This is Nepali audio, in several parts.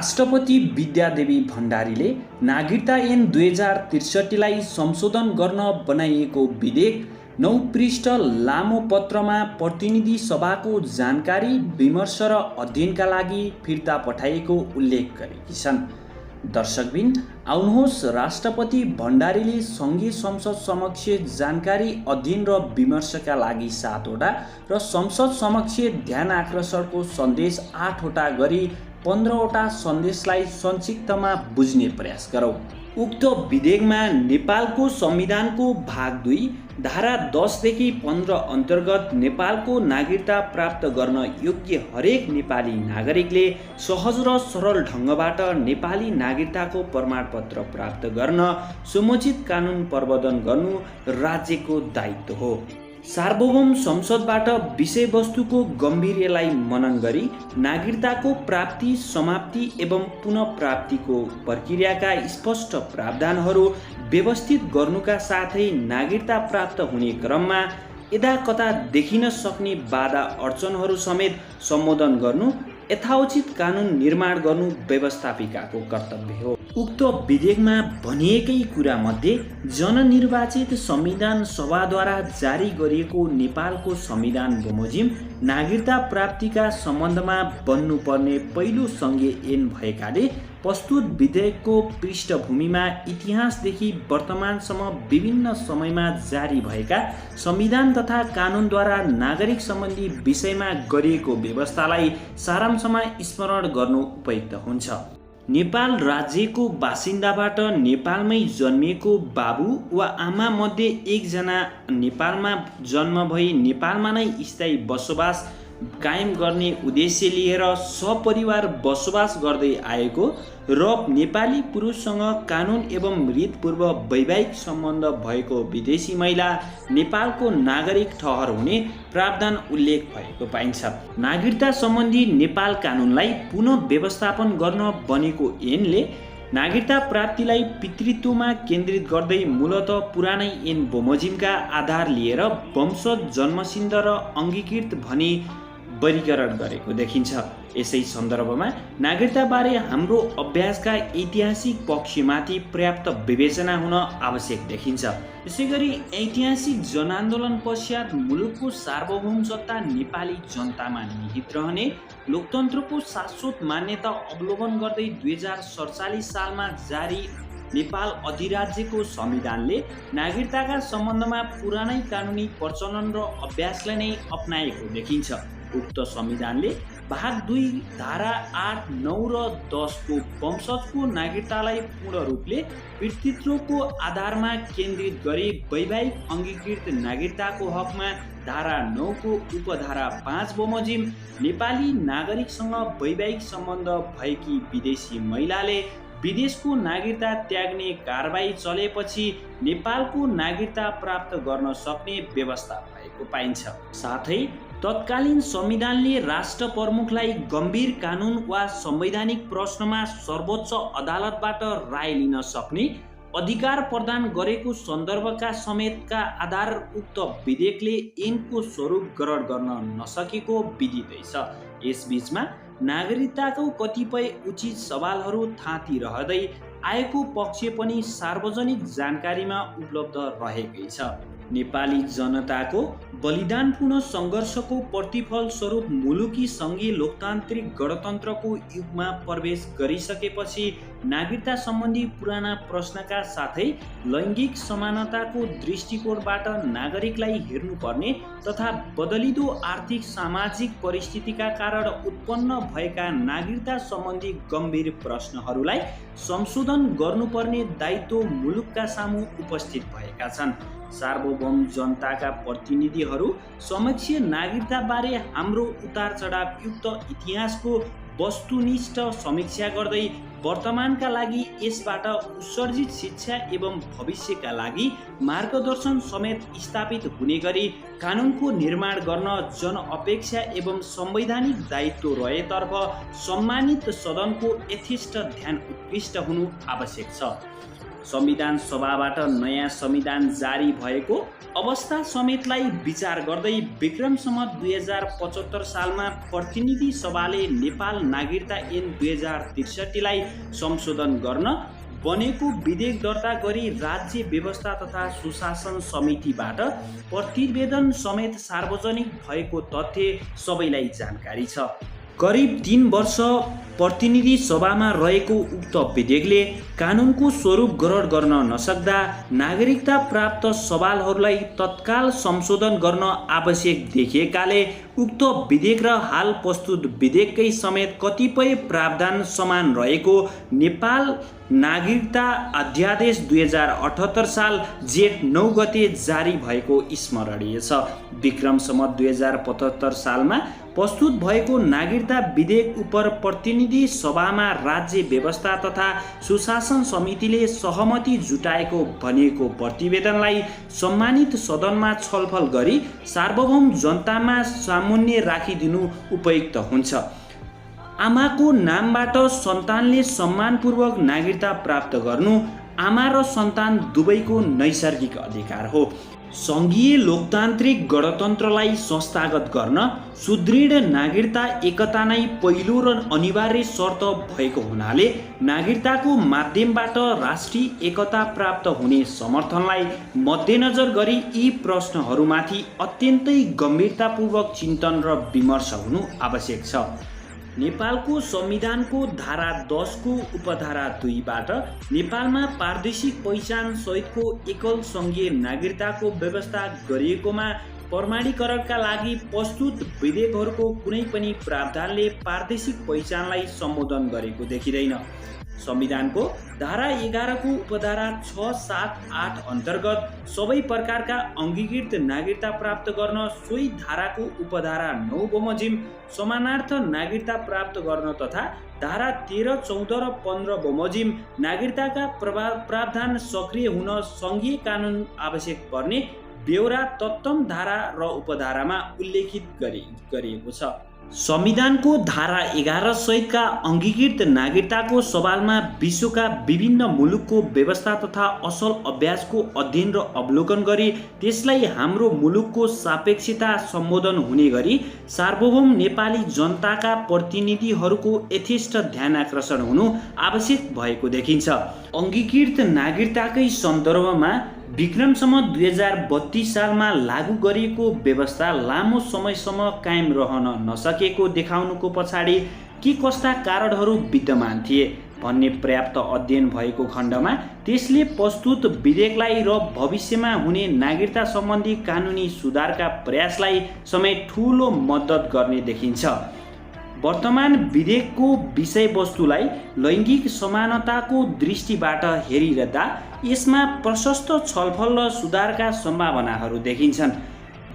राष्ट्रपति विद्यादेवी भण्डारीले नागरिकता ऐन 2063लाई संशोधन गर्न बनाइएको विधेयक 9 पृष्ठ लामो पत्रमा प्रतिनिधि सभाको जानकारी, विमर्श र अध्ययनका लागि फिर्ता पठाइएको उल्लेख गरेकी छन्। दर्शकबिन, आउनुहोस् राष्ट्रपति भण्डारीले सङ्घीय संसद समक्ष जानकारी, अध्ययन र विमर्शका लागि 7वटा र संसद समक्ष ध्यान आकर्षणको सन्देश 8वटा गरी 15वटा सन्देशलाई संक्षिप्तमा बुझ्ने प्रयास गरौँ। उक्त विधेयकमा नेपालको संविधानको भाग 2 धारा 10 देखि 15 अन्तर्गत नेपालको नागरिकता प्राप्त गर्न योग्य हरेक नेपाली नागरिकले सहज र सरल ढङ्गबाट नेपाली नागरिकताको प्रमाणपत्र प्राप्त गर्न समुचित कानुन प्रवर्तन गर्नु राज्यको दायित्व हो। सार्वभौम संसदबाट विषयवस्तुको गम्भीर्यलाई मनन गरी नागरिकताको प्राप्ति, समाप्ति एवं पुनः प्राप्तिको प्रक्रियाका स्पष्ट प्रावधानहरू व्यवस्थित गर्नुका साथै नागरिकता प्राप्त हुने क्रममा यदाकता देखिन सक्ने बाधा अडचनहरू समेत सम्बोधन गर्नु, यथाउचित कानुन निर्माण गर्नु व्यवस्थापिकाको कर्तव्य हो। उक्त विधेयकमा भनिएकै कुरामध्ये जननिर्वाचित संविधान सभाद्वारा जारी गरिएको नेपालको संविधान बमोजिम नागरिकता प्राप्तिका सम्बन्धमा बन्नुपर्ने पहिलो सङ्घीय ऐन भएकाले प्रस्तुत विधेयकको पृष्ठभूमिमा इतिहासदेखि वर्तमानसम्म विभिन्न समयमा जारी भएका संविधान तथा कानुनद्वारा नागरिक सम्बन्धी विषयमा गरिएको व्यवस्थालाई सारांशमा स्मरण गर्नु उपयुक्त हुन्छ। नेपाल राज्यको बासिन्दाबाट नेपालमै जन्मिएको बाबु वा आमा मध्ये एकजना नेपालमा जन्म भई नेपालमा नै स्थायी बसोबास कायम गर्ने उद्देश्य लिएर सपरिवार बसोबास गर्दै आएको र नेपाली पुरुषसँग कानुन एवं रीतपूर्व वैवाहिक सम्बन्ध भएको विदेशी महिला नेपालको नागरिक ठहर हुने प्रावधान उल्लेख भएको पाइन्छ। नागरिकता सम्बन्धी नेपाल कानुनलाई पुनः व्यवस्थापन गर्न बनेको ऐनले नागरिकता प्राप्तिलाई पितृत्वमा केन्द्रित गर्दै मूलतः पुरानै ऐन बमोजिमका आधार लिएर वंशज, जन्मसिद्ध र अङ्गीकृत भनी वर्गीकरण गरेको देखिन्छ। यसै सन्दर्भमा नागरिकताबारे हाम्रो अभ्यासका ऐतिहासिक पक्षमाथि पर्याप्त विवेचना हुन आवश्यक देखिन्छ। यसैगरी ऐतिहासिक जनआन्दोलन पश्चात मुलुकको सार्वभौम सत्ता नेपाली जनतामा निहित रहने लोकतन्त्रको शाश्वत मान्यता अवलोकन गर्दै 2047 सालमा जारी नेपाल अधिराज्यको संविधानले नागरिकताका सम्बन्धमा पुरानै कानुनी प्रचलन र अभ्यासलाई नै अपनाएको देखिन्छ। उक्त संविधानले भाग 2 धारा 8, 9 र 10 को वंशजको नागरिकतालाई पूर्ण रूपले पितृत्वको आधारमा केन्द्रित गरी वैवाहिक अङ्गीकृत नागरिकताको हकमा धारा 9 को उपधारा 5 बमोजिम नेपाली नागरिकसँग वैवाहिक सम्बन्ध भएकी विदेशी महिलाले विदेशको नागरिकता त्याग्ने कारबाही चलेपछि नेपालको नागरिकता प्राप्त गर्न सक्ने व्यवस्था भएको पाइन्छ। साथै तत्कालीन संविधानले राष्ट्र प्रमुखलाई गम्भीर कानुन वा संवैधानिक प्रश्नमा सर्वोच्च अदालतबाट राय लिन सक्ने अधिकार प्रदान गरेको सन्दर्भका समेतका आधार उक्त विधेयकले ऐनको स्वरूप ग्रहण गर्न नसकेको विदितै छ। यसबीचमा नागरिकताको कतिपय उचित सवालहरू थाँती रहँदै आएको पक्ष पनि सार्वजनिक जानकारीमा उपलब्ध रहेकै छ। नेपाली जनताको बलिदानपूर्ण सङ्घर्षको प्रतिफल स्वरूप मुलुकी सङ्घीय लोकतान्त्रिक गणतन्त्रको युगमा प्रवेश गरिसकेपछि नागरिकता सम्बन्धी पुराना प्रश्नका साथै लैङ्गिक समानताको दृष्टिकोणबाट नागरिकलाई हेर्नुपर्ने तथा बदलिदो आर्थिक सामाजिक परिस्थितिका कारण उत्पन्न भएका नागरिकता सम्बन्धी गम्भीर प्रश्नहरूलाई संशोधन गर्नुपर्ने दायित्व मुलुकका सामु उपस्थित भएका छन्। सार्वभौम जनताका प्रतिनिधिहरू समक्ष नागरिकताबारे हाम्रो उतार चढाव युक्त इतिहासको वस्तुनिष्ठ समीक्षा गर्दै वर्तमानका लागि यसबाट उत्सर्जित शिक्षा एवं भविष्यका लागि मार्गदर्शन समेत स्थापित हुने गरी कानुनको निर्माण गर्न जनअपेक्षा एवं संवैधानिक दायित्व रहेतर्फ सम्मानित सदनको यथेष्ट ध्यान उत्कृष्ट हुनु आवश्यक छ। संविधान सभाबाट नयाँ संविधान जारी भएको अवस्था समेतलाई विचार गर्दै विक्रम सम्वत 2075 सालमा प्रतिनिधि सभाले नेपाल नागरिकता ऐन 2063 लाई संशोधन गर्न बनेको विधेयक दर्ता गरी राज्य व्यवस्था तथा सुशासन समितिबाट प्रतिवेदन समेत सार्वजनिक भएको तथ्य सबैलाई जानकारी छ। करिब 3 वर्ष प्रतिनिधि सभामा रहेको उक्त विधेयकले कानुनको स्वरूप ग्रहण गर्न नसक्दा नागरिकता प्राप्त सवालहरूलाई तत्काल संशोधन गर्न आवश्यक देखिएकाले उक्त विधेयक र हाल प्रस्तुत विधेयककै समेत कतिपय प्रावधान समान रहेको नेपाल नागरिकता अध्यादेश 2078 साल जेठ 9 गते जारी भएको स्मरणीय छ। विक्रम सम्वत 2075 सालमा प्रस्तुत भएको नागरिकता विधेयक उप प्रतिनिधि सभामा राज्य व्यवस्था तथा सुशासन समितिले सहमति जुटाएको भनिएको प्रतिवेदनलाई सम्मानित सदनमा छलफल गरी सार्वभौम जनतामा सामुन्ने राखिदिनु उपयुक्त हुन्छ। आमाको नामबाट सन्तानले सम्मानपूर्वक नागरिकता प्राप्त गर्नु आमा र सन्तान दुवैको नैसर्गिक अधिकार हो। सङ्घीय लोकतान्त्रिक गणतन्त्रलाई संस्थागत गर्न सुदृढ नागरिकता एकता नै पहिलो र अनिवार्य शर्त भएको हुनाले नागरिकताको माध्यमबाट राष्ट्रिय एकता प्राप्त हुने समर्थनलाई मध्यनजर गरी यी प्रश्नहरूमाथि अत्यन्तै गम्भीरतापूर्वक चिन्तन र विमर्श हुनु आवश्यक छ। नेपालको संविधानको धारा 10 को उपधारा 2 बाट नेपालमा प्रादेशिक पहिचान सहितको एकल सङ्घीय नागरिकताको व्यवस्था गरिएकोमा प्रमाणीकरणका लागि प्रस्तुत विधेयकहरूको कुनै पनि प्रावधानले प्रादेशिक पहिचानलाई सम्बोधन गरेको देखिँदैन। संविधानको धारा 11 को उपधारा 6, 7, 8 अन्तर्गत सबै प्रकारका अङ्गीकृत नागरिकता प्राप्त गर्न सोही धाराको उपधारा 9 बमोजिम समानार्थ नागरिकता प्राप्त गर्न तथा धारा 13, 14 र 15 बमोजिम नागरिकताका प्रावधान सक्रिय हुन सङ्घीय कानुन आवश्यक पर्ने बेहोरा तत्तम धारा र उपधारामा उल्लेखित गरिएको छ। संविधानको धारा 11 सहितका अङ्गीकृत नागरिकताको सवालमा विश्वका विभिन्न मुलुकको व्यवस्था तथा असल अभ्यासको अध्ययन र अवलोकन गरी त्यसलाई हाम्रो मुलुकको सापेक्षता सम्बोधन हुने गरी सार्वभौम नेपाली जनताका प्रतिनिधिहरूको यथेष्ट ध्यान आकर्षण हुनु आवश्यक भएको देखिन्छ। अङ्गीकृत नागरिकताकै सन्दर्भमा विक्रम सम्वत 2032 सालमा लागू गरिएको व्यवस्था लामो समयसम्म कायम रहन नसकेको देखाउनुको पछाडि के कस्ता कारणहरू विद्यमान थिए भन्ने पर्याप्त अध्ययन भएको खण्डमा त्यसले प्रस्तुत विधेयकलाई र भविष्यमा हुने नागरिकता सम्बन्धी कानुनी सुधारका प्रयासलाई समेत ठूलो मद्दत गर्ने देखिन्छ। वर्तमान विधेयकको विषयवस्तुलाई लैङ्गिक समानताको दृष्टिबाट हेरिरहँदा यसमा प्रशस्त छलफल र सुधारका सम्भावनाहरू देखिन्छन्।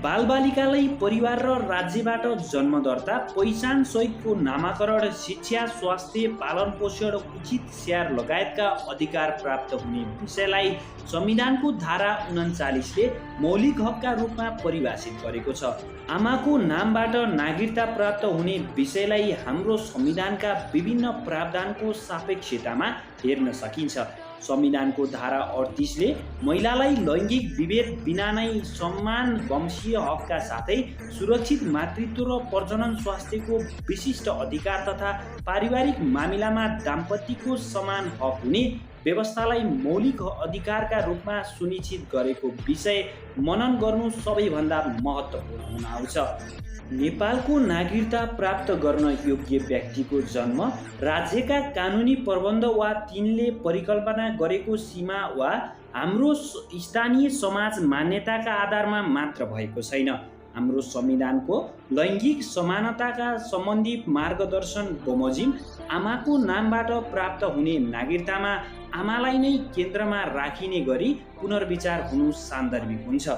बालबालिकालाई परिवार र राज्यबाट जन्म दर्ता, पहिचान सहितको नामाकरण, शिक्षा, स्वास्थ्य, पालन पोषण, उचित स्याहार लगायतका अधिकार प्राप्त हुने विषयलाई संविधानको धारा 39 ले मौलिक हकका रूपमा परिभाषित गरेको छ। आमाको नामबाट नागरिकता प्राप्त हुने विषयलाई हाम्रो संविधानका विभिन्न प्रावधानको सापेक्षतामा हेर्न सकिन्छ। संविधानको धारा 38 ले महिलालाई लैङ्गिक विभेद बिना नै समान वंशीय हकका साथै सुरक्षित मातृत्व र प्रजनन स्वास्थ्यको विशिष्ट अधिकार तथा पारिवारिक मामिलामा दाम्पत्यको समान हक हुने व्यवस्थालाई मौलिक अधिकारका रूपमा सुनिश्चित गरेको विषय मनन गर्नु सबैभन्दा महत्त्वपूर्ण हुन आउँछ। नेपालको नागरिकता प्राप्त गर्न योग्य व्यक्तिको जन्म राज्यका कानुनी प्रबन्ध वा तिनले परिकल्पना गरेको सीमा वा हाम्रो स्थानीय समाज मान्यताका आधारमा मात्र भएको छैन। हाम्रो संविधानको लैङ्गिक समानताका सम्बन्धी मार्गदर्शन बमोजिम आमाको नामबाट प्राप्त हुने नागरिकतामा आमालाई नै केन्द्रमा राखिने गरी पुनर्विचार हुनु सान्दर्भिक हुन्छ।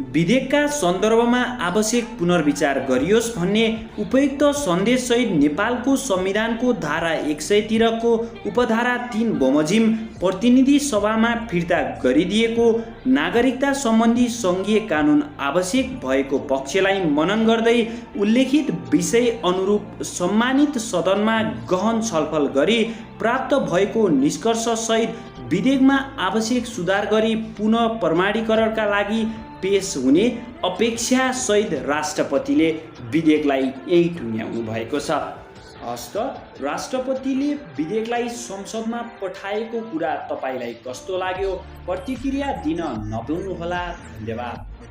विधेयकका सन्दर्भमा आवश्यक पुनर्विचार गरियोस् भन्ने उपयुक्त सन्देशसहित नेपालको संविधानको धारा 113 को उपधारा 3 बमोजिम प्रतिनिधि सभामा फिर्ता गरिदिएको नागरिकता सम्बन्धी सङ्घीय कानुन आवश्यक भएको पक्षलाई मनन गर्दै उल्लेखित विषय अनुरूप सम्मानित सदनमा गहन छलफल गरी प्राप्त भएको निष्कर्ष सहित विधेयकमा आवश्यक सुधार गरी पुनः प्रमाणीकरणका लागि पेश हुने अपेक्षासहित राष्ट्रपतिले विधेयकलाई यही टुङ्ग्याउनु भएको छ। हस्त राष्ट्रपतिले विधेयकलाई संसदमा पठाएको कुरा तपाईलाई कस्तो लाग्यो? प्रतिक्रिया दिन नभुल्नुहोला। धन्यवाद।